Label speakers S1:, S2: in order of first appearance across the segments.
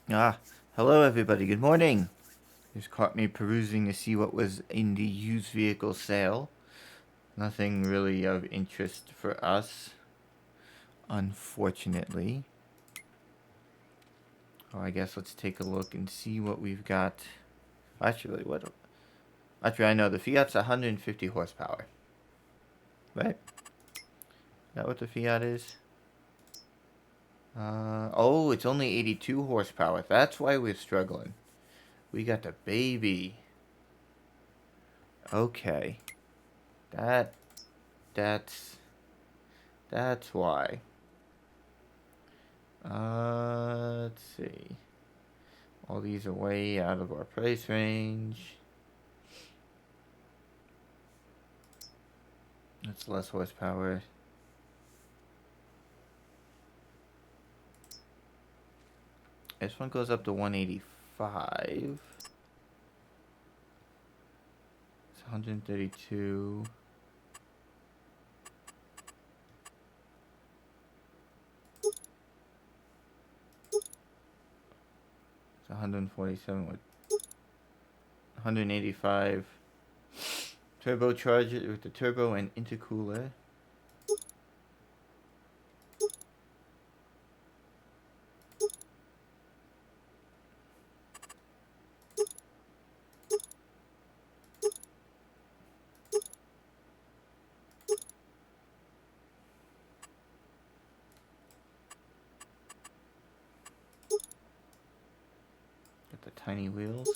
S1: Ah, hello everybody. Good morning. Just caught me perusing to see what was in the used vehicle sale. Nothing really of interest for us, unfortunately. Oh, I guess let's take a look and see what we've got. Actually, what? Actually, I know the Fiat's 150 horsepower. Right? Is that what the Fiat is? Oh, it's only 82 horsepower. That's why we're struggling. We got the baby. Okay. That, that's, that's why. Let's see. All these are way out of our price range. That's less horsepower. This one goes up to 185. It's 132. It's 147 with 185. Turbocharger with the turbo and intercooler. Got the tiny wheels.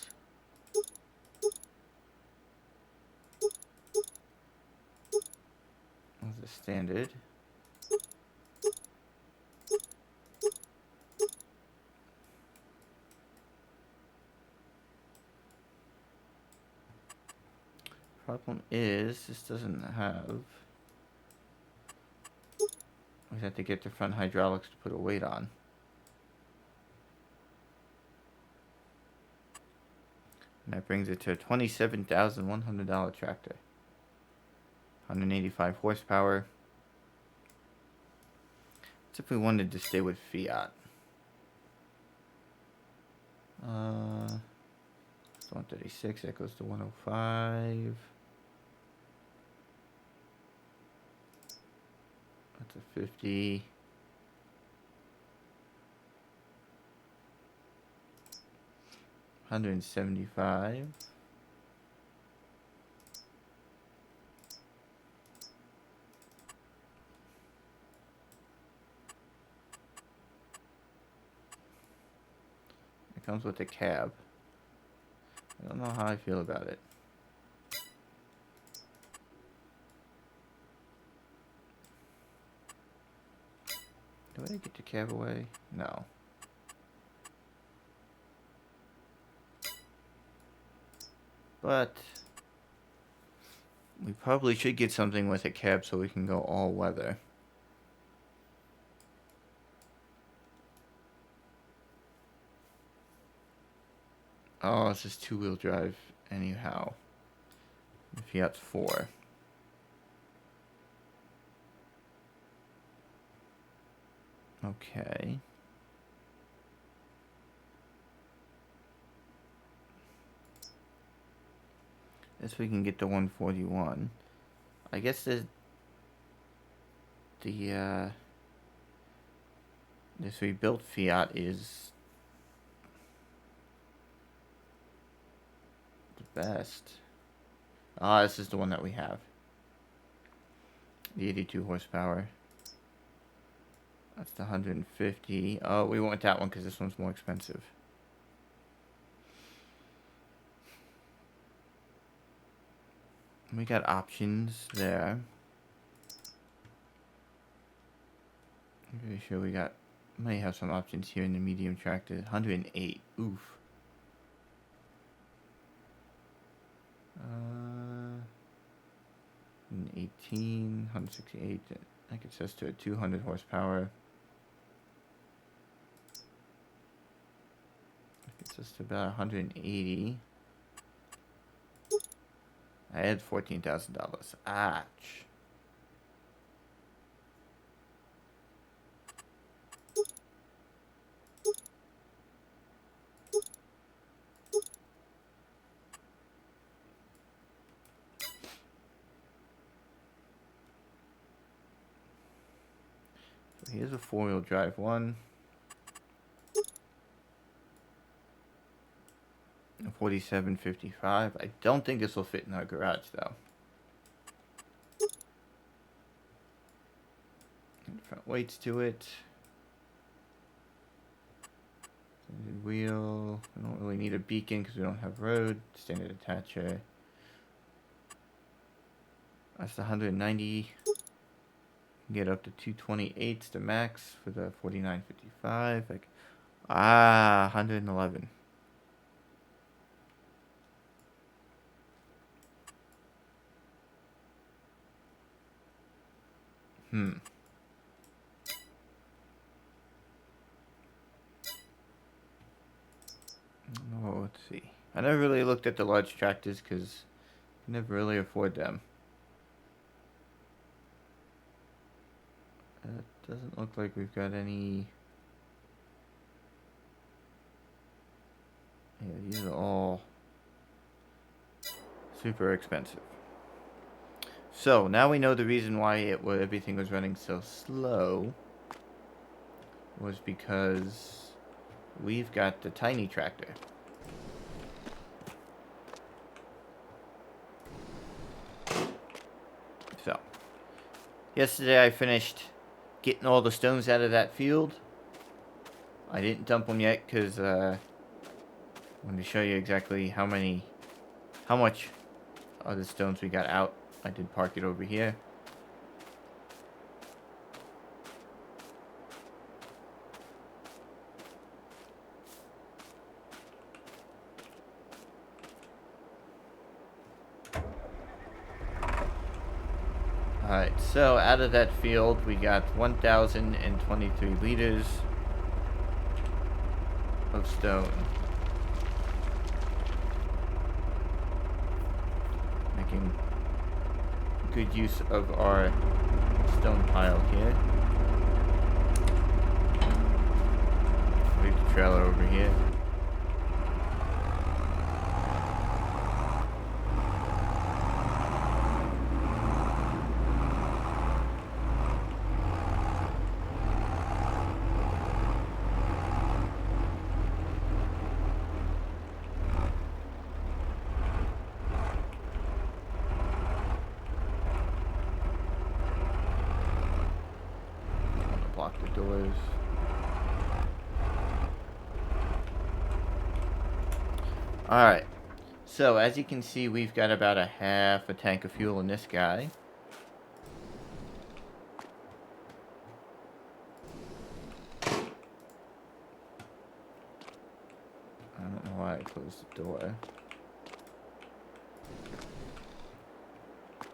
S1: That's the standard. Problem is, this doesn't have... We have to get the front hydraulics to put a weight on. And that brings it to a $27,100 tractor. 185 horsepower. That's if we wanted to stay with Fiat. It's 136, that goes to 105. That's a 50. $175. It comes with a cab. I don't know how I feel about it. Do I get the cab away? No. But we probably should get something with a cab so we can go all weather. Oh, this is two-wheel drive anyhow. The Fiat's 4. Okay. Guess we can get the 141. I guess this rebuilt Fiat is the best. Ah, this is the one that we have. The 82 horsepower. That's the 150. Oh, we want that one because this one's more expensive. We got options there. I'm pretty sure we got... May have some options here in the medium tractor. 108. Oof. 118, 168. I think it says to a 200 horsepower. It says to about 180. I had $14,000. Ouch. So here's a 4-wheel drive one. A 4755. I don't think this will fit in our garage though. And front weights to it. Wheel. We don't really need a beacon because we don't have road. Standard attacher. That's the 190. Get up to 228's the max for the 4955. Like, 111. Oh, let's see. I never really looked at the large tractors because I never really afford them. It doesn't look like we've got any. Yeah, these are all super expensive. So now we know the reason why everything was running so slow was because we've got the tiny tractor. So yesterday I finished getting all the stones out of that field. I didn't dump them yet because I wanted to show you exactly how much of the stones we got out. I did park it over here. Alright, so out of that field we got 1,023 liters of stone. Making good use of our stone pile here. Leave the trailer over here. Block the doors. Alright, so as you can see, we've got about a half a tank of fuel in this guy. I don't know why I closed the door.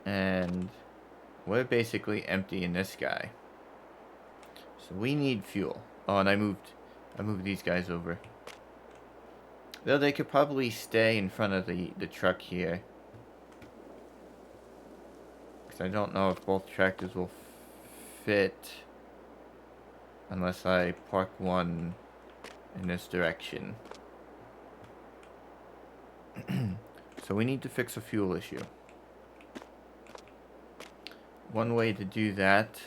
S1: And we're basically empty in this guy. So we need fuel. Oh, and I moved these guys over. Though they could probably stay in front of the truck here. Because I don't know if both tractors will fit. Unless I park one in this direction. So we need to fix a fuel issue. One way to do that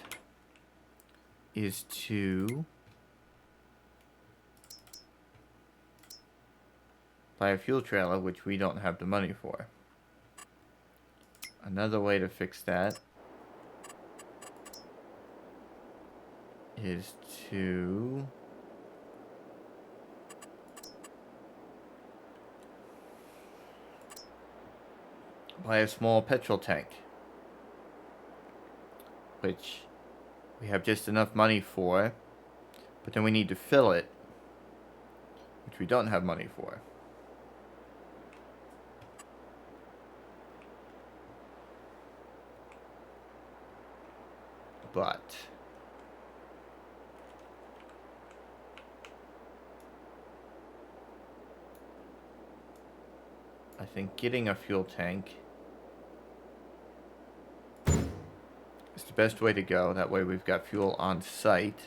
S1: is to buy a fuel trailer, which we don't have the money for. Another way to fix that is to buy a small petrol tank, which we have just enough money for, but then we need to fill it, which we don't have money for. But I think getting a fuel tank is the best way to go. That way we've got fuel on site.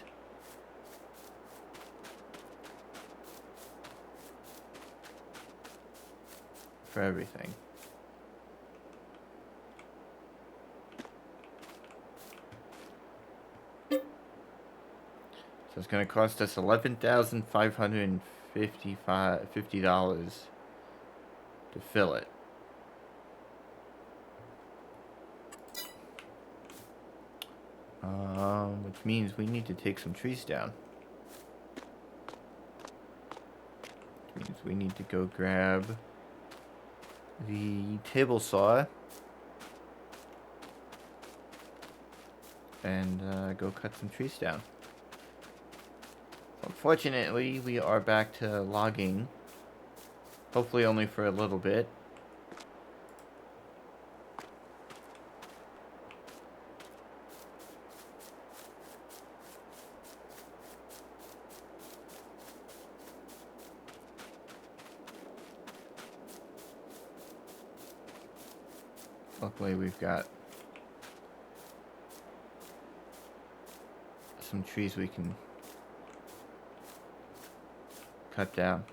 S1: For everything. So it's going to cost us $11,550 to fill it. Which means we need to take some trees down. Which means we need to go grab the table saw and go cut some trees down. Unfortunately, we are back to logging. Hopefully only for a little bit. Luckily, we've got some trees we can cut down.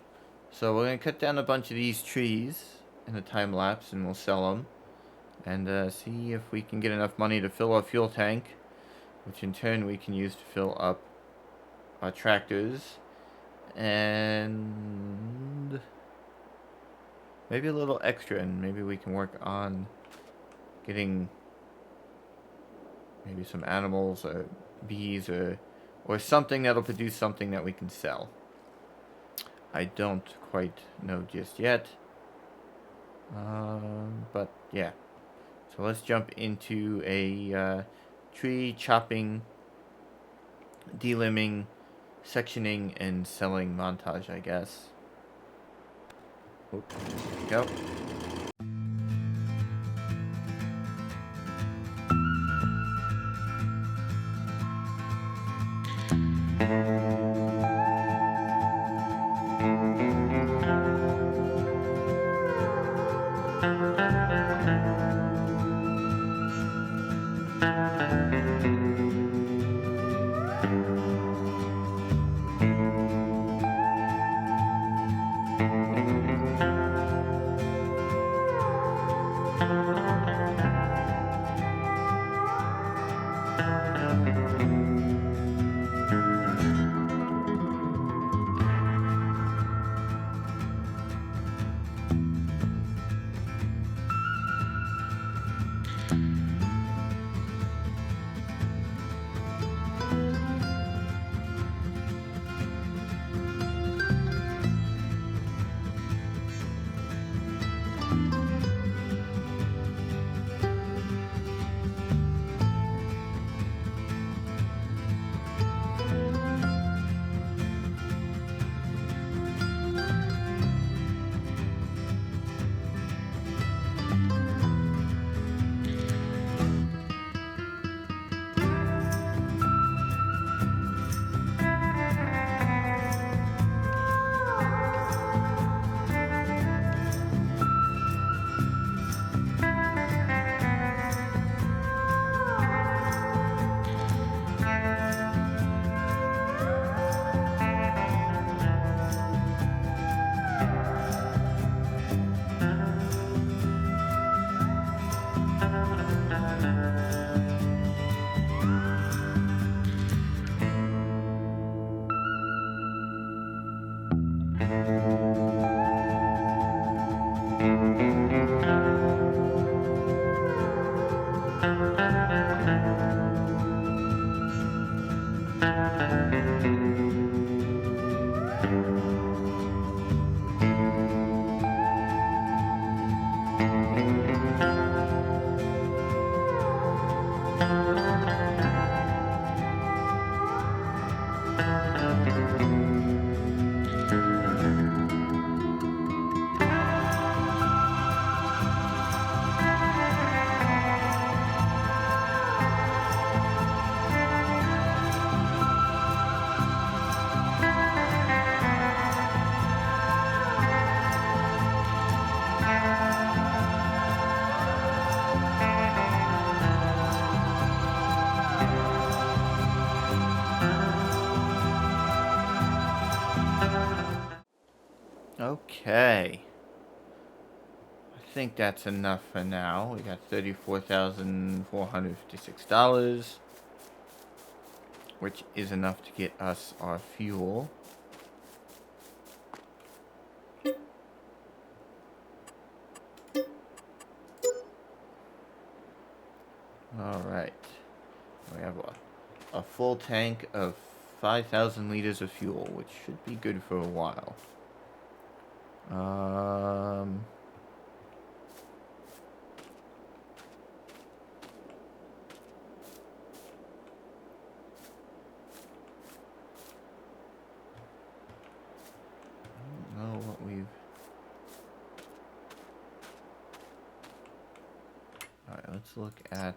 S1: So we're going to cut down a bunch of these trees in a time lapse and we'll sell them. And see if we can get enough money to fill our fuel tank, which in turn we can use to fill up our tractors. And maybe a little extra, and maybe we can work on getting maybe some animals or bees or something that'll produce something that we can sell. I don't quite know just yet. But yeah. So let's jump into a tree chopping, delimbing, sectioning, and selling montage, I guess. Oop, there we go. Okay. I think that's enough for now. We got $34,456. which is enough to get us our fuel. Alright. We have a full tank of 5,000 liters of fuel, which should be good for a while. I don't know what we've... Alright, let's look at...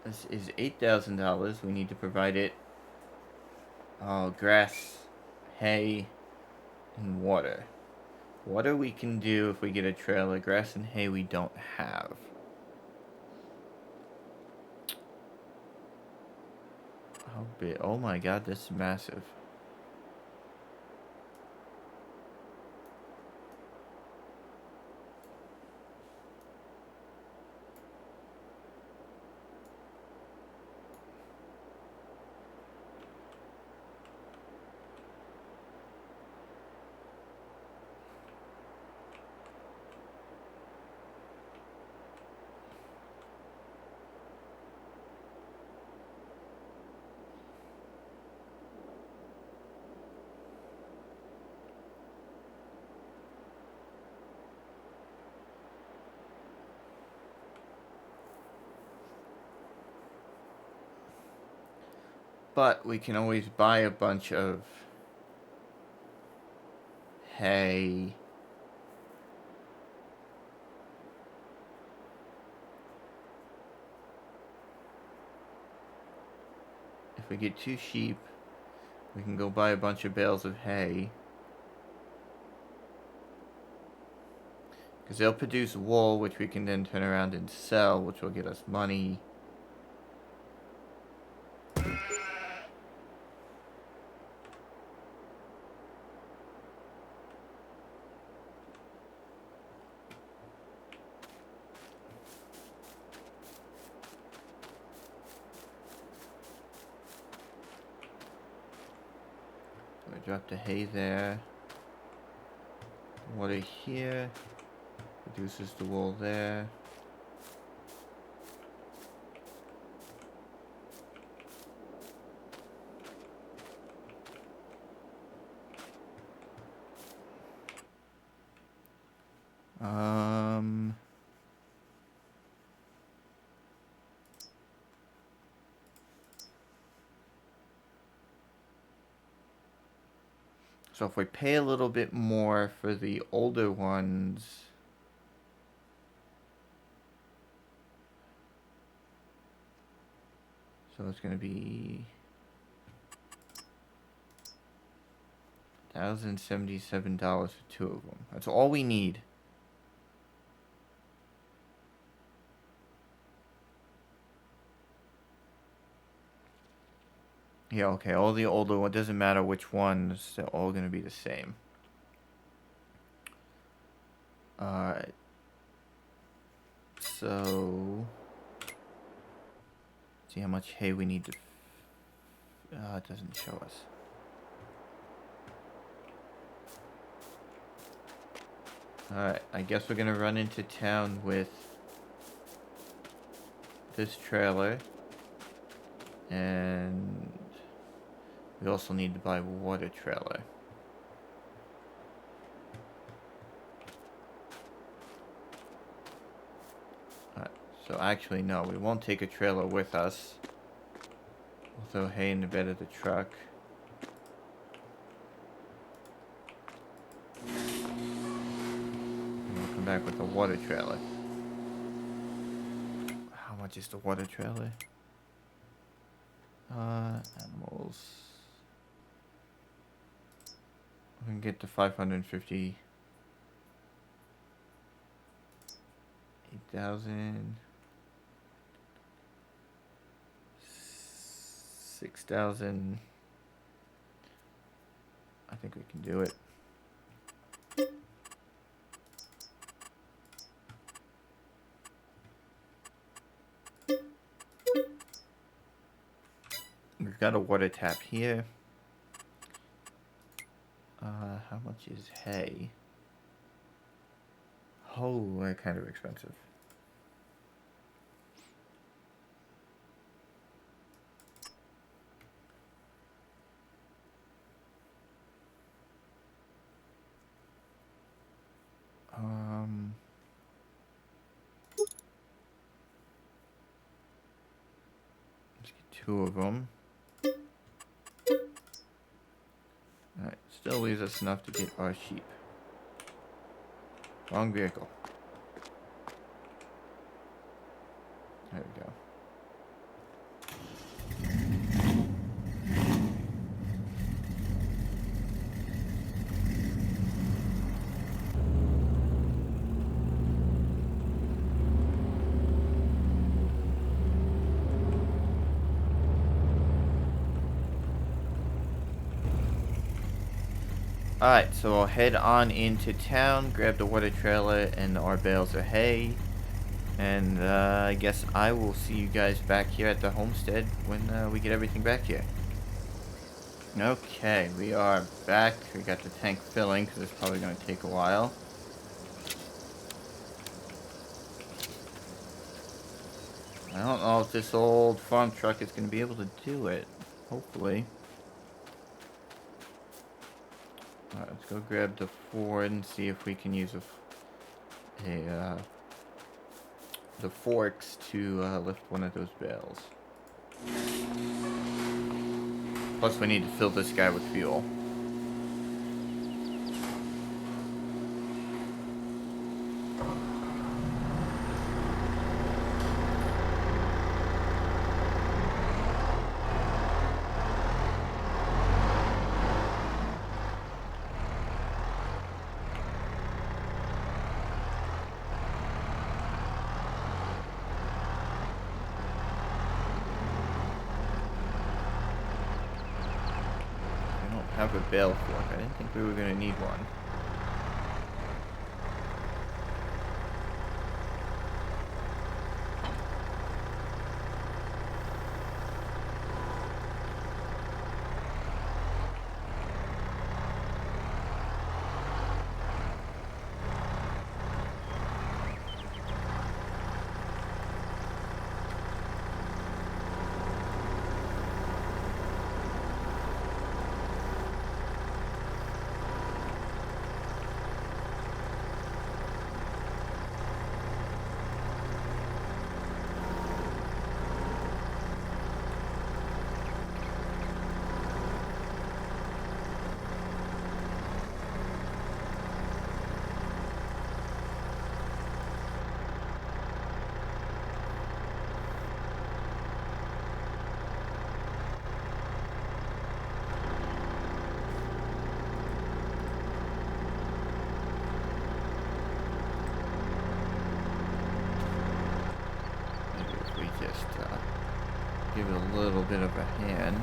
S1: This is $8,000. We need to provide it grass, hay, and water. Water we can do if we get a trailer. Grass and hay we don't have. How big? Oh my god, this is massive. But we can always buy a bunch of hay. If we get 2 sheep, we can go buy a bunch of bales of hay. Because they'll produce wool, which we can then turn around and sell, which will get us money. Drop the hay there. Water here. Reduces the wool there. So if we pay a little bit more for the older ones, so it's going to be $1,077 for 2 of them. That's all we need. Yeah, okay, all the older ones, doesn't matter which ones, they're all going to be the same. Alright. So, see how much hay we need to... it doesn't show us. Alright, I guess we're going to run into town with this trailer. And we also need to buy a water trailer. Alright, so actually no, we won't take a trailer with us. We'll throw hay in the bed of the truck. And we'll come back with a water trailer. How much is the water trailer? Animals. We can get to 550. 8,000. 6,000. I think we can do it. got a water tap here. How much is hay? Oh, they're kind of expensive. Let's get 2 of them. Alright, still leaves us enough to get our sheep. Wrong vehicle. There we go. Alright, so I'll head on into town, grab the water trailer and our bales of hay. And I guess I will see you guys back here at the homestead when we get everything back here. Okay, we are back. We got the tank filling because it's probably going to take a while. I don't know if this old farm truck is going to be able to do it. Hopefully. Alright, let's go grab the Ford and see if we can use the forks to lift one of those bales. Plus we need to fill this guy with fuel. Have a bale fork. I didn't think we were going to need one. Give it a little bit of a hand.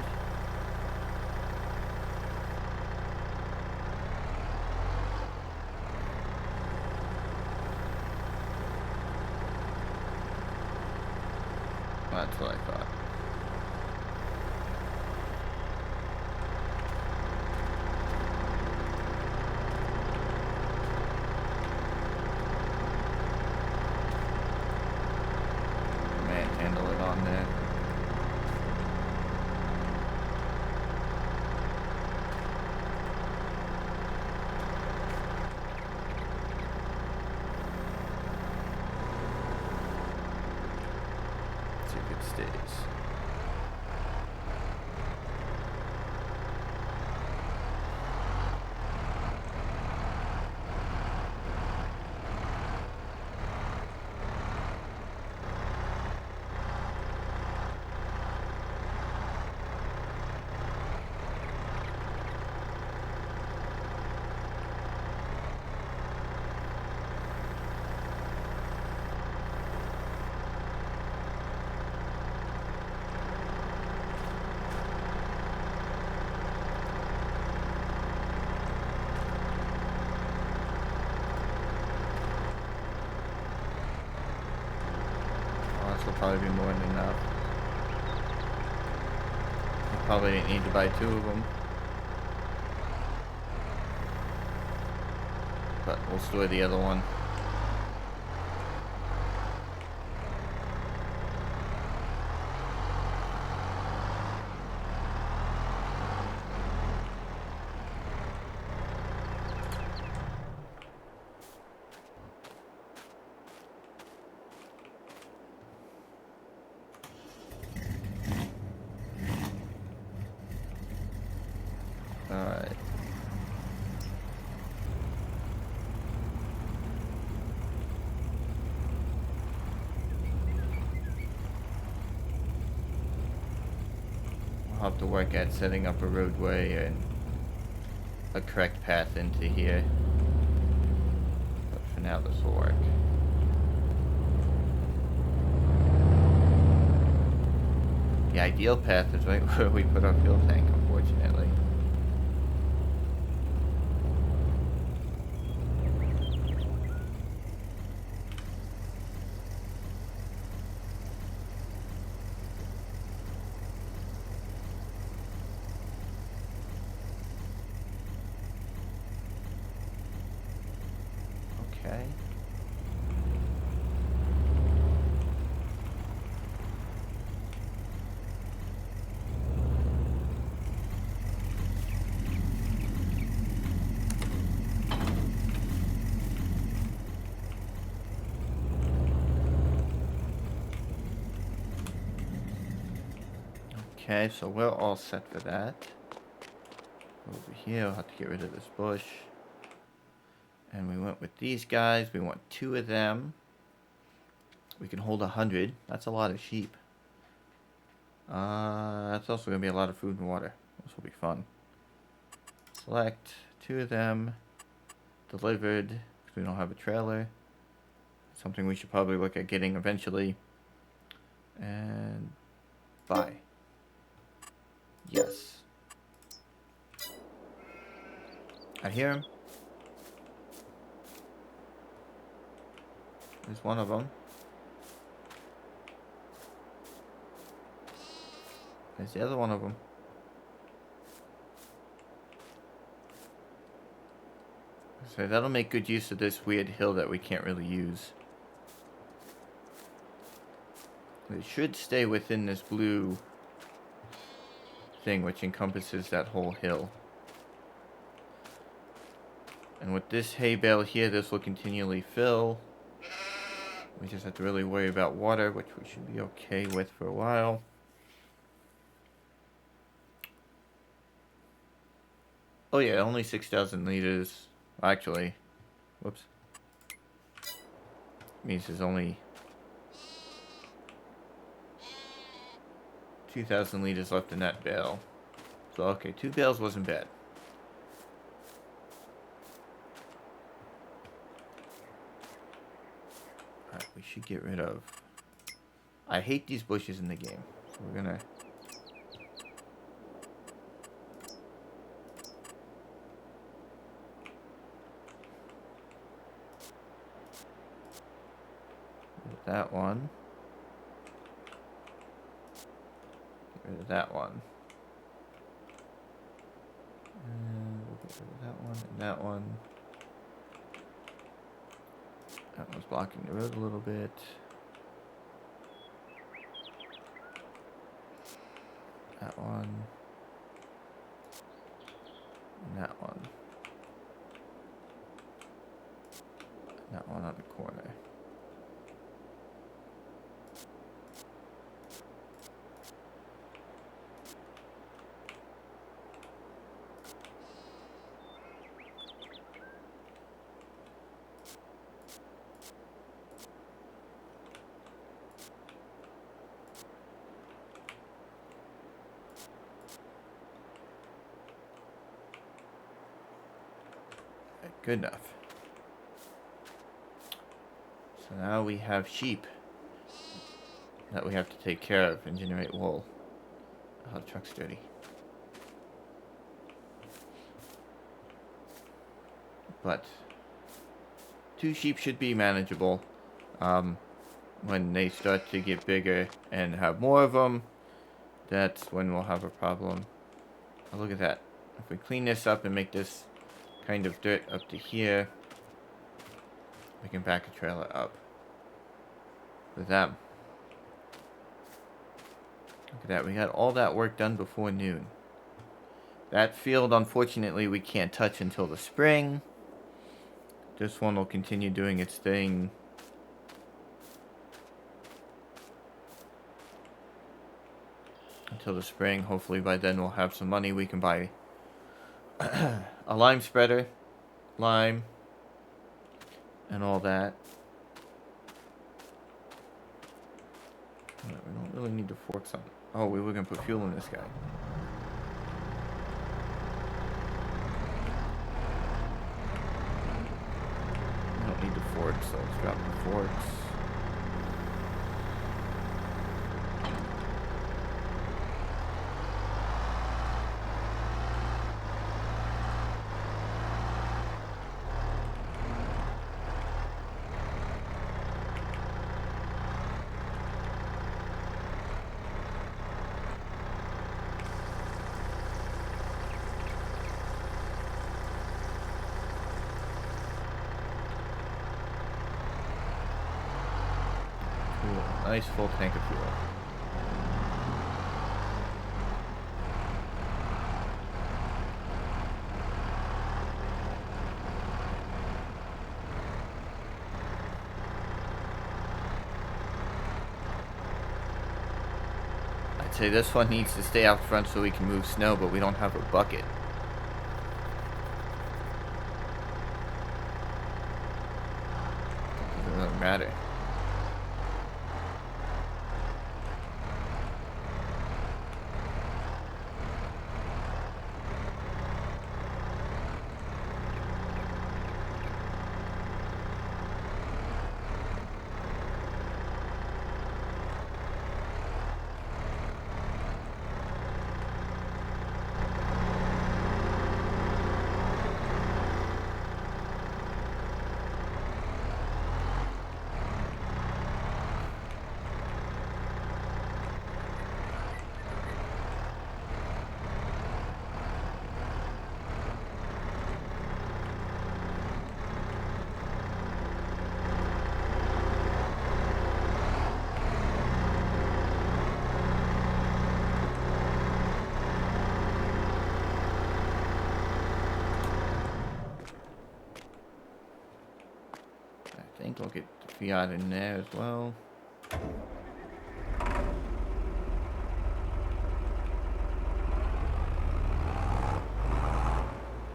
S1: That's what I thought. Manhandle it on there. Stays. This will probably be more than enough. probably didn't need to buy 2 of them. But we'll store the other one. Alright. We'll have to work at setting up a roadway and a correct path into here. But for now, this will work. The ideal path is right where we put our fuel tank, unfortunately. Okay. Okay, so we're all set for that. Over here, I'll have to get rid of this bush. And we went with these guys. We want 2 of them. We can hold 100. That's a lot of sheep. That's also going to be a lot of food and water. This will be fun. Select 2 of them. Delivered, because we don't have a trailer. Something we should probably look at getting eventually. And buy. Yes. I hear him. There's one of them. There's the other one of them. So that'll make good use of this weird hill that we can't really use. It should stay within this blue thing which encompasses that whole hill. And with this hay bale here, this will continually fill. We just have to really worry about water, which we should be okay with for a while. Oh yeah, only 6,000 liters. Actually, whoops. Means there's only 2,000 liters left in that bale. So okay, 2 bales wasn't bad. Alright, we should get rid of... I hate these bushes in the game. So we're gonna... that one. Get rid of that one. And we'll get rid of that one and that one. That one's blocking the road a little bit. That one. And that one. And that one on the corner. Good enough. So now we have sheep that we have to take care of and generate wool. Oh, the truck's dirty. But 2 sheep should be manageable. When they start to get bigger and have more of them, that's when we'll have a problem. Oh, look at that. If we clean this up and make this kind of dirt up to here, we can back a trailer up for them. Look at that. We got all that work done before noon. That field, unfortunately, we can't touch until the spring. This one will continue doing its thing. Until the spring. Hopefully by then we'll have some money. We can buy a lime spreader, lime, and all that. We don't really need to fork something. Oh, we were going to put fuel in this guy. We don't need the forks, so let's drop the forks. Nice full tank of fuel. I'd say this one needs to stay out front so we can move snow, but we don't have a bucket. Doesn't really matter. I think we'll get the Fiat in there as well.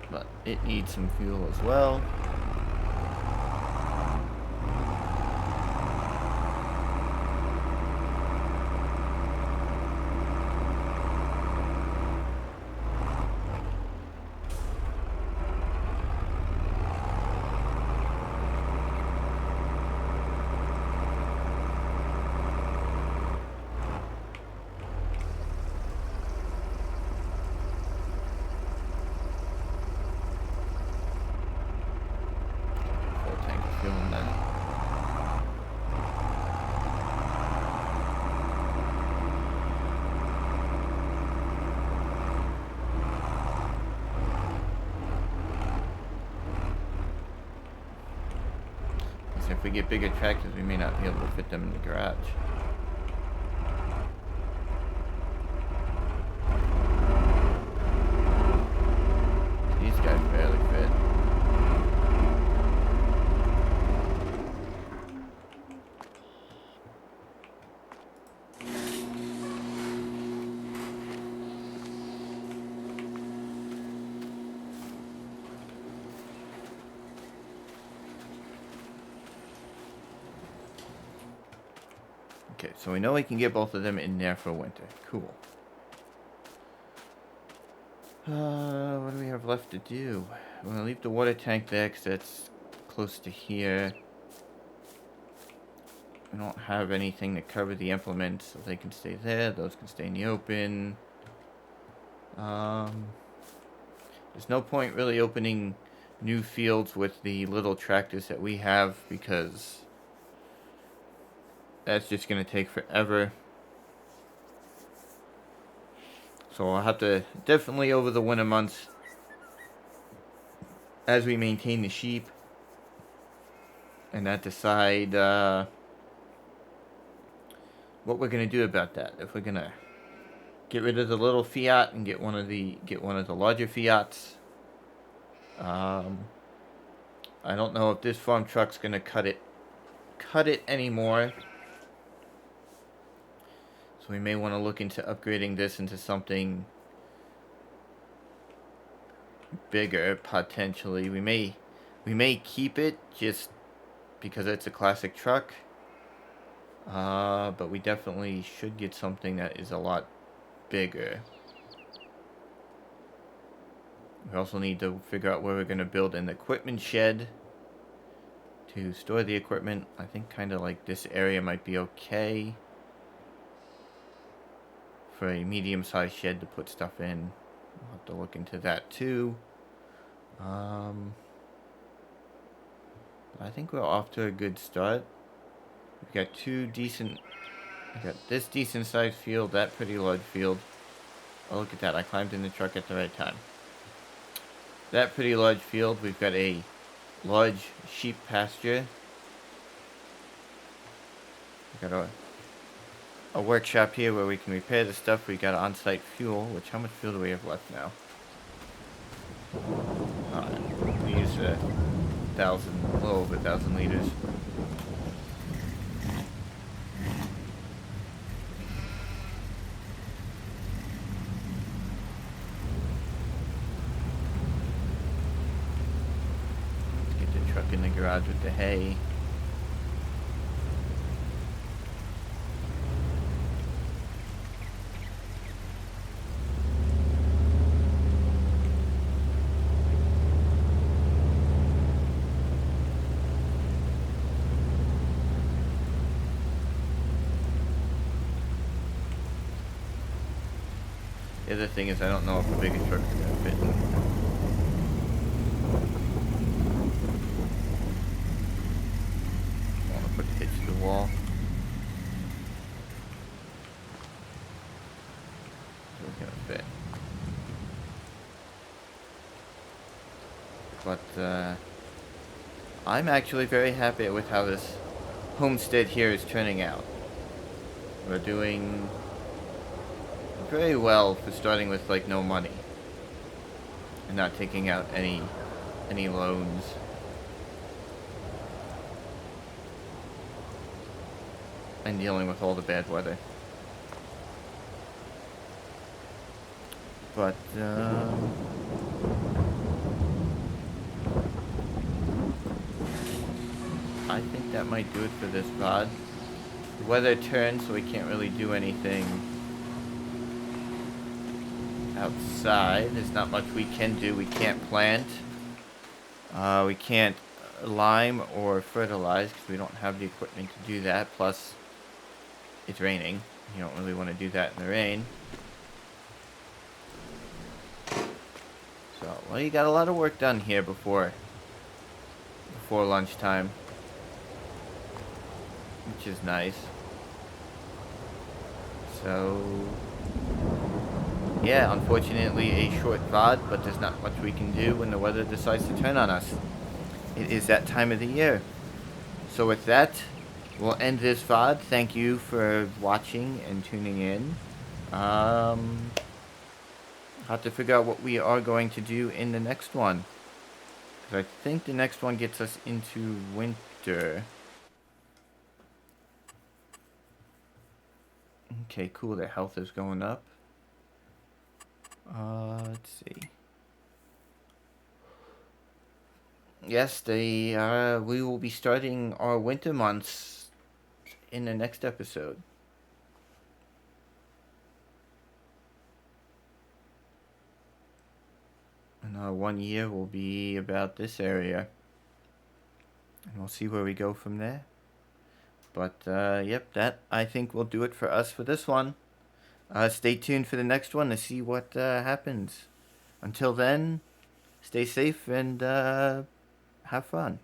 S1: But it needs some fuel as well. If we get bigger tractors, we may not be able to fit them in the garage. These guys barely fit. Okay, so we know we can get both of them in there for winter. Cool. What do we have left to do? We're going to leave the water tank there because that's close to here. We don't have anything to cover the implements, so they can stay there. Those can stay in the open. There's no point really opening new fields with the little tractors that we have because that's just going to take forever. So I'll have to definitely over the winter months, as we maintain the sheep, and that decide what we're gonna do about that. If we're gonna get rid of the little Fiat and get one of the larger Fiats. I don't know if this farm truck's gonna cut it anymore. So we may want to look into upgrading this into something bigger potentially. We may keep it just because it's a classic truck. But we definitely should get something that is a lot bigger. We also need to figure out where we're going to build an equipment shed to store the equipment. I think kind of like this area might be okay for a medium-sized shed to put stuff in. We'll have to look into that too. I think we're off to a good start. We've got we got this decent sized field, that pretty large field. Oh, look at that. I climbed in the truck at the right time. That pretty large field. We've got a large sheep pasture. We've got a workshop here where we can repair the stuff. We got on-site fuel, which how much fuel do we have left now? We used a little over 1,000 liters. In the garage with the hay. The other thing is I don't know if the bigger truck is going to fit in. Put the hitch to the wall. So it's gonna fit. But I'm actually very happy with how this homestead here is turning out. We're doing very well for starting with like no money and not taking out any loans. And dealing with all the bad weather. But, I think that might do it for this VOD. The weather turned, so we can't really do anything outside. There's not much we can do. We can't plant. We can't lime or fertilize because we don't have the equipment to do that. Plus, it's raining. You don't really want to do that in the rain. So, well, you got a lot of work done here before lunchtime, which is nice. So, yeah, unfortunately a short VOD, but there's not much we can do when the weather decides to turn on us. It is that time of the year. So with that, we'll end this VOD. Thank you for watching and tuning in. I'll have to figure out what we are going to do in the next one. Because I think the next one gets us into winter. Okay, cool. Their health is going up. Let's see. Yes, we will be starting our winter months in the next episode. And our 1 year will be about this area. And we'll see where we go from there. But, yep, that I think will do it for us for this one. Stay tuned for the next one to see what happens. Until then, stay safe and have fun.